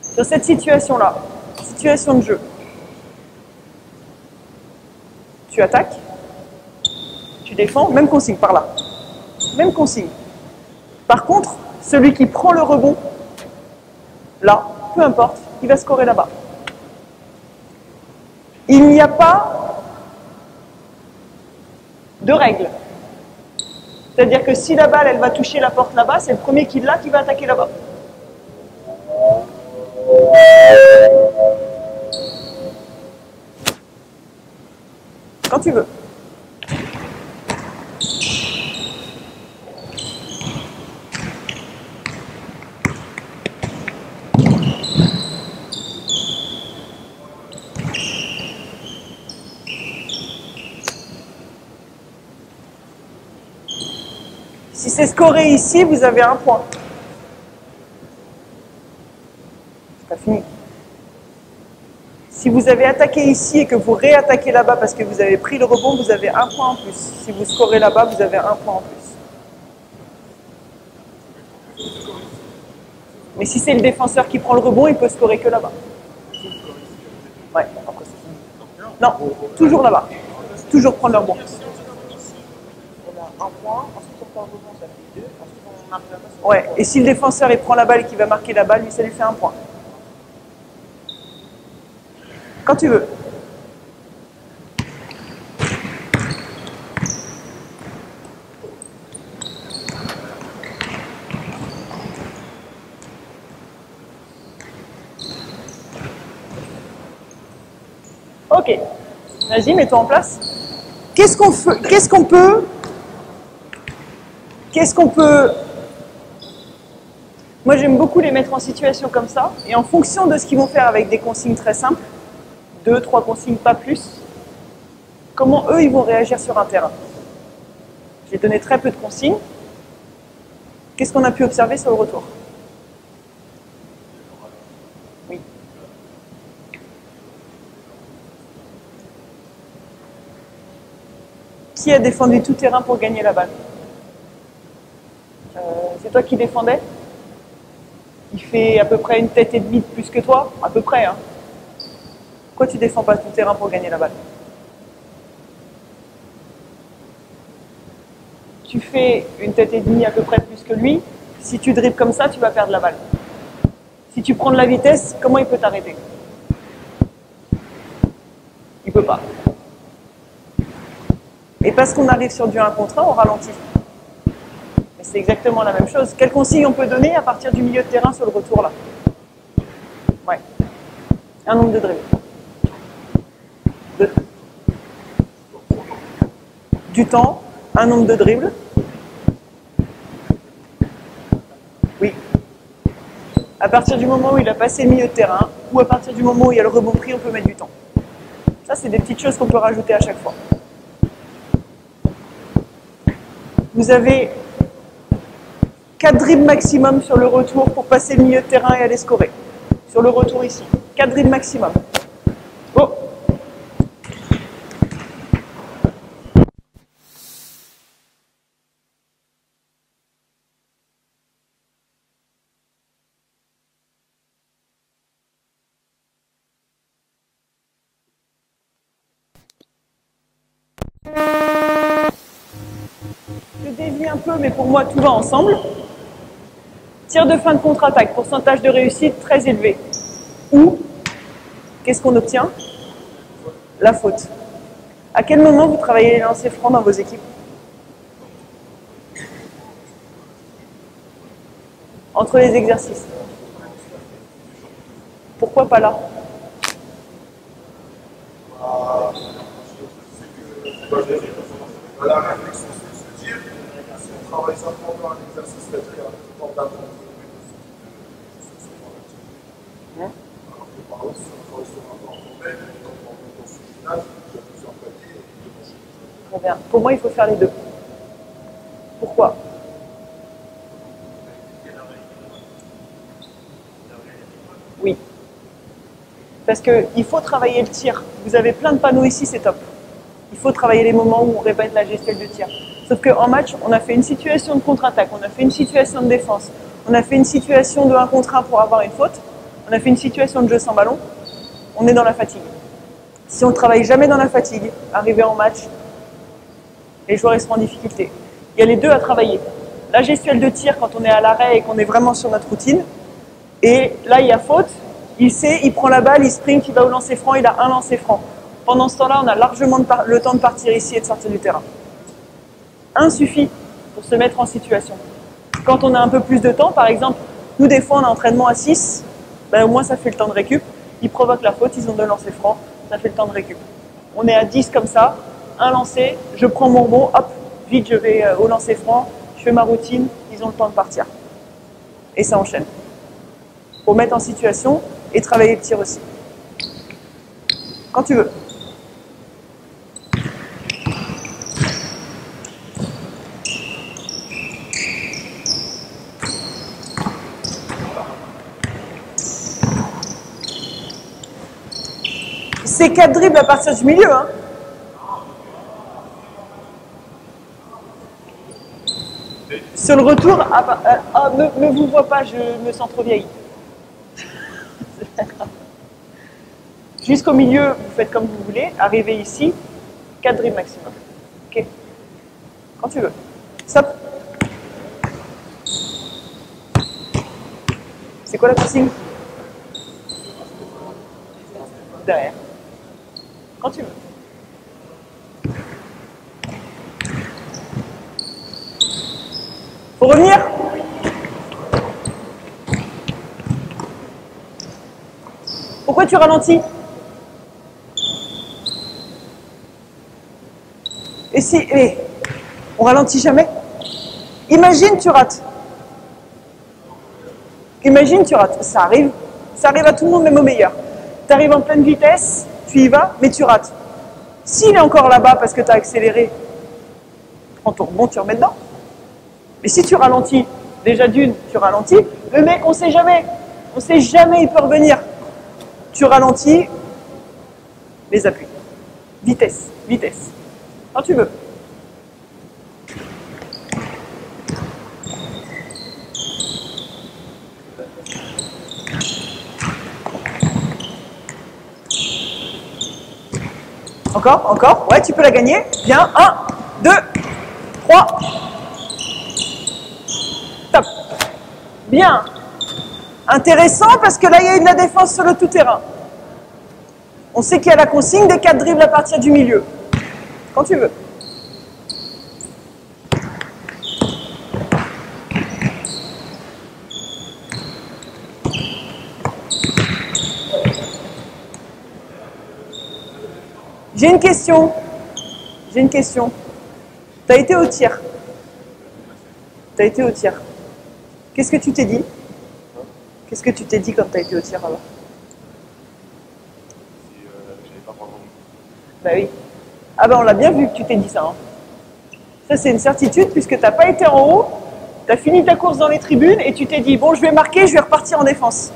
Sur cette situation-là, situation de jeu, tu attaques, tu défends, même consigne par là. Même consigne. Par contre, celui qui prend le rebond, là, peu importe, il va scorer là-bas. Il n'y a pas de règle. C'est-à-dire que si la balle, elle va toucher la porte là-bas, c'est le premier qui l'a qui va attaquer là-bas. Quand tu veux. Si c'est scoré ici, vous avez un point. C'est pas fini. Si vous avez attaqué ici et que vous réattaquez là-bas parce que vous avez pris le rebond, vous avez un point en plus. Si vous scorez là-bas, vous avez un point en plus. Mais si c'est le défenseur qui prend le rebond, il peut scorer que là-bas. Ouais, après c'est fini. Non, toujours là-bas. Toujours prendre le rebond. Un point, ensuite on prend le rebond, ça fait 2, ensuite on marque la balle. Ouais, et si le défenseur il prend la balle et qu'il va marquer la balle, lui ça lui fait un point. Quand tu veux. Ok. Vas-y, mets-toi en place. Qu'est-ce qu'on peut... Moi, j'aime beaucoup les mettre en situation comme ça. Et en fonction de ce qu'ils vont faire avec des consignes très simples, 2, 3 consignes, pas plus, comment eux, ils vont réagir sur un terrain. J'ai donné très peu de consignes. Qu'est-ce qu'on a pu observer sur le retour? Oui. Qui a défendu tout terrain pour gagner la balle? C'est toi qui défendais? Il fait à peu près une tête et demie de plus que toi? À peu près, hein. Pourquoi tu défends pas tout terrain pour gagner la balle? Tu fais une tête et demie à peu près plus que lui. Si tu dribbles comme ça, tu vas perdre la balle. Si tu prends de la vitesse, comment il peut t'arrêter? Il peut pas. Et parce qu'on arrive sur du 1 contre 1, on ralentit. Mais c'est exactement la même chose. Quelle consigne on peut donner à partir du milieu de terrain sur le retour là? Ouais. Un nombre de dribbles. 2. Du temps, un nombre de dribbles. Oui. À partir du moment où il a passé le milieu de terrain, ou à partir du moment où il y a le rebond pris, on peut mettre du temps. Ça, c'est des petites choses qu'on peut rajouter à chaque fois. Vous avez 4 dribbles maximum sur le retour pour passer le milieu de terrain et aller scorer. Sur le retour ici. 4 dribbles maximum. Oh. Je dévie un peu, mais pour moi, tout va ensemble. Tir de fin de contre-attaque, pourcentage de réussite très élevé. Ou, qu'est-ce qu'on obtient? La faute. À quel moment vous travaillez les lancers francs dans vos équipes? Entre les exercices. Pourquoi pas là? La réflexion, c'est de se dire, si on travaille ça pendant un exercice, c'est-à-dire pendant la alors que par exemple, si on travaille sur un temps formel, comme dans ce gymnase, il y a plusieurs paliers et deux manches. Très bien. Pour moi, il faut faire les deux. Pourquoi? Oui. Parce qu'il faut travailler le tir. Vous avez plein de panneaux ici, c'est top. Il faut travailler les moments où on répète la gestuelle de tir. Sauf qu'en match, on a fait une situation de contre-attaque, on a fait une situation de défense, on a fait une situation de 1 contre 1 pour avoir une faute, on a fait une situation de jeu sans ballon, on est dans la fatigue. Si on ne travaille jamais dans la fatigue, arrivé en match, les joueurs ils seront en difficulté. Il y a les deux à travailler. La gestuelle de tir quand on est à l'arrêt et qu'on est vraiment sur notre routine. Et là, il y a faute, il sait, il prend la balle, il sprint, il va au lancer franc, il a un lancer franc. Pendant ce temps-là, on a largement le temps de partir ici et de sortir du terrain. Un suffit pour se mettre en situation. Quand on a un peu plus de temps, par exemple, nous des fois on a entraînement à 6, ben, au moins ça fait le temps de récup. Ils provoquent la faute, ils ont 2 lancers francs, ça fait le temps de récup. On est à 10 comme ça, un lancer, je prends mon rebond, hop, vite je vais au lancer franc, je fais ma routine, ils ont le temps de partir. Et ça enchaîne. Pour mettre en situation et travailler le tir aussi. Quand tu veux. C'est 4 dribbles à partir du milieu. Hein. Sur le retour, me vous vois pas, je me sens trop vieille. Jusqu'au milieu, vous faites comme vous voulez. Arrivez ici, 4 dribbles maximum. Ok. Quand tu veux. Stop. C'est quoi la consigne? Derrière. Quand tu veux. Faut revenir. Pourquoi tu ralentis? Et si... on ralentit jamais. Imagine tu rates. Imagine tu rates. Ça arrive à tout le monde, même au meilleur. Tu arrives en pleine vitesse, tu y vas, mais tu rates. S'il est encore là-bas parce que tu as accéléré, prends ton rebond, tu remets dedans. Mais si tu ralentis, déjà d'une, tu ralentis, le mec, on sait jamais. On sait jamais, il peut revenir. Tu ralentis, les appuis. Vitesse, vitesse. Quand tu veux. Encore. Ouais, tu peux la gagner. Bien. 1, 2, 3. Top. Bien. Intéressant parce que là, il y a eu de la défense sur le tout-terrain. On sait qu'il y a la consigne des 4 dribbles à partir du milieu. Quand tu veux. J'ai une question. Tu as été au tir. Qu'est-ce que tu t'es dit? Qu'est-ce que tu t'es dit quand tu as été au tir alors? Si j'avais pas vraiment. Bah oui. Ah ben on l'a bien vu que tu t'es dit ça. Hein. Ça c'est une certitude puisque tu n'as pas été en haut, tu as fini ta course dans les tribunes et tu t'es dit bon je vais marquer, je vais repartir en défense.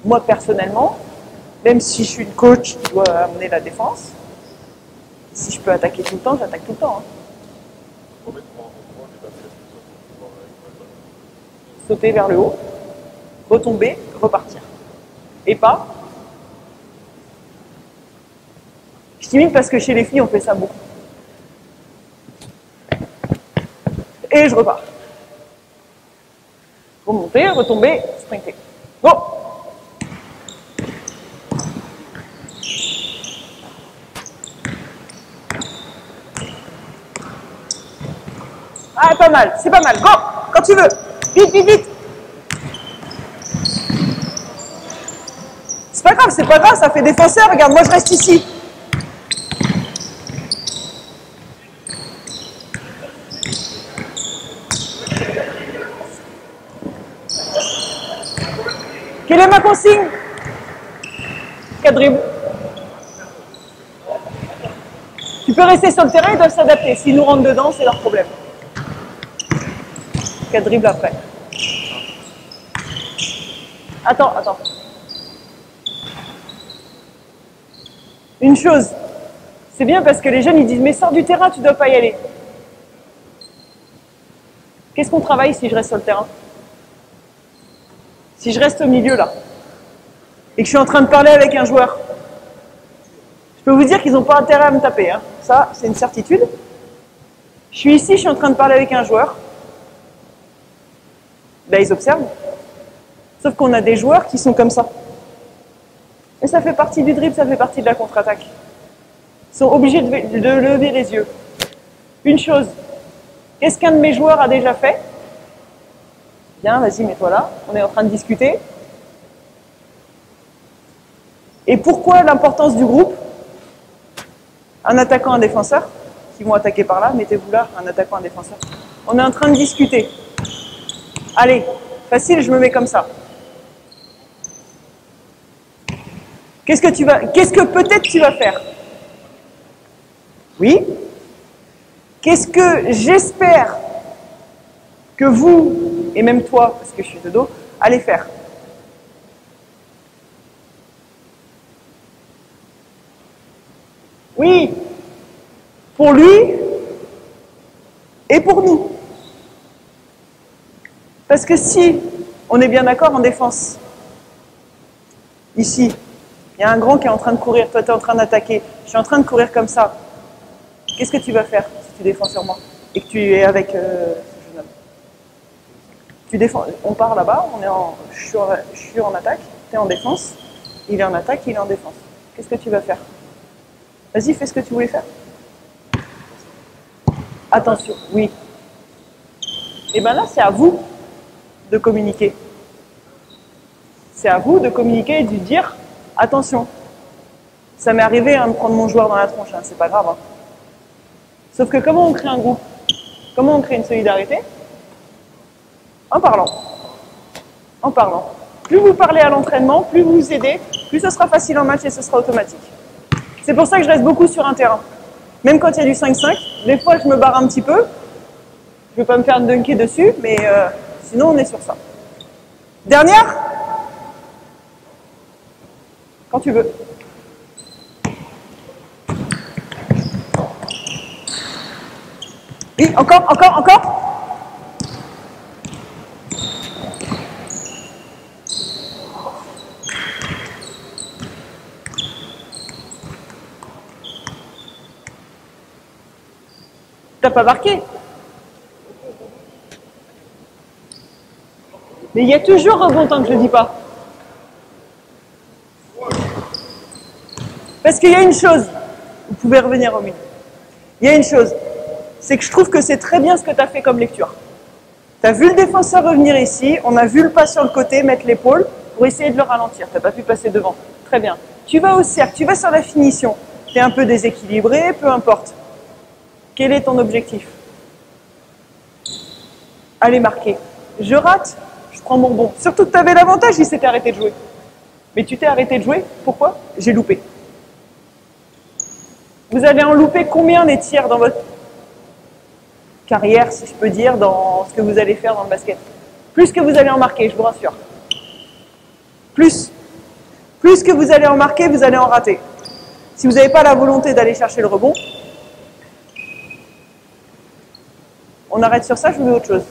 Moi personnellement, même si je suis une coach qui doit amener la défense, si je peux attaquer tout le temps, j'attaque tout le temps. Hein. Sauter vers le haut, retomber, repartir. Et pas. Je t'imite parce que chez les filles, on fait ça beaucoup. Et je repars. Remonter, retomber, sprinter. Go! Ah, pas mal, c'est pas mal. Go! Quand tu veux. Vite, vite, vite. C'est pas grave, ça fait défenseur. Regarde, moi je reste ici. Quelle est ma consigne? 4 dribbles. Tu peux rester sur le terrain, ils doivent s'adapter. S'ils nous rentrent dedans, c'est leur problème. 4 dribbles après. Attends. Une chose, C'est bien parce que les jeunes, ils disent « Mais sors du terrain, tu ne dois pas y aller. » Qu'est-ce qu'on travaille si je reste sur le terrain? Si je reste au milieu, là, et que je suis en train de parler avec un joueur, je peux vous dire qu'ils n'ont pas intérêt à me taper. Hein. Ça, c'est une certitude. Je suis ici, je suis en train de parler avec un joueur. Ben, ils observent. Sauf qu'on a des joueurs qui sont comme ça. Et ça fait partie du dribble, ça fait partie de la contre-attaque. Ils sont obligés de lever les yeux. Une chose, qu'est-ce qu'un de mes joueurs a déjà fait? Bien, vas-y, mets-toi là. On est en train de discuter. Et pourquoi l'importance du groupe? Un attaquant, un défenseur, qui vont attaquer par là, mettez-vous là, un attaquant, un défenseur. On est en train de discuter. Allez, facile, je me mets comme ça. Qu'est-ce que peut-être tu vas faire? Oui. Qu'est-ce que j'espère que vous, et même toi, parce que je suis de dos, allez faire? Oui, pour lui et pour nous. Parce que si, on est bien d'accord en défense, ici, il y a un grand qui est en train de courir, toi tu es en train d'attaquer, je suis en train de courir comme ça. Qu'est-ce que tu vas faire si tu défends sur moi et que tu es avec ce jeune homme? Tu défends, on part là-bas, je suis en attaque, tu es en défense, il est en attaque, il est en défense. Qu'est-ce que tu vas faire? Vas-y, fais ce que tu voulais faire. Attention, oui. Et bien là, c'est à vous de communiquer. C'est à vous de communiquer et de dire attention. Ça m'est arrivé de prendre mon joueur dans la tronche, hein, c'est pas grave. Hein. Sauf que comment on crée un groupe? Comment on crée une solidarité? En parlant. En parlant. Plus vous parlez à l'entraînement, plus vous vous aidez, plus ce sera facile en match et ce sera automatique. C'est pour ça que je reste beaucoup sur un terrain. Même quand il y a du 5-5, des fois je me barre un petit peu. Je ne vais pas me faire dunker dessus, mais sinon on est sur ça. Dernière? Quand tu veux. Oui, encore. T'as pas marqué. Mais il y a toujours un bon temps que je ne le dis pas. Parce qu'il y a une chose, vous pouvez revenir au milieu. Il y a une chose, c'est que je trouve que c'est très bien ce que tu as fait comme lecture. Tu as vu le défenseur revenir ici, on a vu le pas sur le côté, mettre l'épaule pour essayer de le ralentir. Tu n'as pas pu passer devant. Très bien. Tu vas au cercle, tu vas sur la finition. Tu es un peu déséquilibré, peu importe. Quel est ton objectif? Allez marquer. Je rate, je prends mon bon. Surtout que tu avais l'avantage, il s'était arrêté de jouer. Mais tu t'es arrêté de jouer, pourquoi? J'ai loupé. Vous allez en louper combien des tirs dans votre carrière, si je peux dire, dans ce que vous allez faire dans le basket? Plus que vous allez en marquer, je vous rassure. Plus. Plus que vous allez en marquer, vous allez en rater. Si vous n'avez pas la volonté d'aller chercher le rebond, on arrête sur ça, je vous dis autre chose.